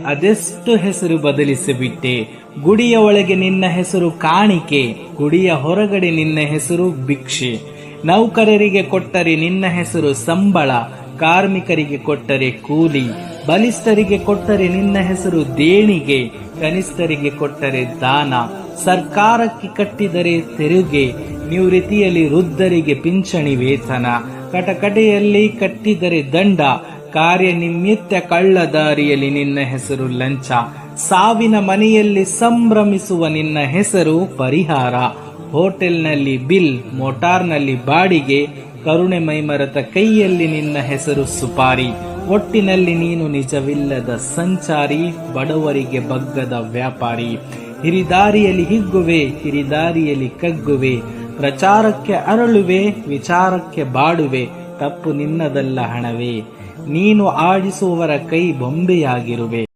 ಅದೆಷ್ಟು ಹೆಸರು ಬದಲಿಸಿಬಿಟ್ಟೆ. ಗುಡಿಯ ಒಳಗೆ ನಿನ್ನ ಹೆಸರು ಕಾಣಿಕೆ, ಗುಡಿಯ ಹೊರಗಡೆ ನಿನ್ನ ಹೆಸರು ಭಿಕ್ಷೆ. ನೌಕರರಿಗೆ ಕೊಟ್ಟರೆ ನಿನ್ನ ಹೆಸರು ಸಂಬಳ, ಕಾರ್ಮಿಕರಿಗೆ ಕೊಟ್ಟರೆ ಕೂಲಿ. ಬಲಿಷ್ಠರಿಗೆ ಕೊಟ್ಟರೆ ನಿನ್ನ ಹೆಸರು ದೇಣಿಗೆ, ಕನಿಷ್ಠರಿಗೆ ಕೊಟ್ಟರೆ ದಾನ. ಸರ್ಕಾರಕ್ಕೆ ಕಟ್ಟಿದರೆ ತೆರಿಗೆ, ನಿವೃತ್ತಿಯಲ್ಲಿ ವೃದ್ಧರಿಗೆ ಪಿಂಚಣಿ ವೇತನ. ಕಟಕಟೆಯಲ್ಲಿ ಕಟ್ಟಿದರೆ ದಂಡ, ಕಾರ್ಯನಿಮಿತ್ತ ಕಳ್ಳದಾರಿಯಲ್ಲಿ ನಿನ್ನ ಹೆಸರು ಲಂಚ. ಸಾವಿನ ಮನೆಯಲ್ಲಿ ಸಂಭ್ರಮಿಸುವ ನಿನ್ನ ಹೆಸರು ಪರಿಹಾರ. ಹೋಟೆಲ್ನಲ್ಲಿ ಬಿಲ್, ಮೋಟಾರ್ನಲ್ಲಿ ಬಾಡಿಗೆ, ಕರುಣೆ ಮೈಮರೆತ ಕೈಯಲ್ಲಿ ನಿನ್ನ ಹೆಸರು ಸುಪಾರಿ. ಒಟ್ಟಿನಲ್ಲಿ ನೀನು ನಿಜವಿಲ್ಲದ ಸಂಚಾರಿ, ಬಡವರಿಗೆ ಬಗ್ಗದ ವ್ಯಾಪಾರಿ. ಹಿರಿದಾರಿಯಲ್ಲಿ ಹಿಗ್ಗುವೆ, ಹಿರಿದಾರಿಯಲ್ಲಿ ಕಗ್ಗುವೆ. ಪ್ರಚಾರಕ್ಕೆ ಅರಳುವೆ, ವಿಚಾರಕ್ಕೆ ಬಾಡುವೆ. ತಪ್ಪು ನಿನ್ನದಲ್ಲ ಹಣವೇ, ನೀನು ಆಡಿಸುವವರ ಕೈ ಬೊಂಬೆಯಾಗಿರುವೆ.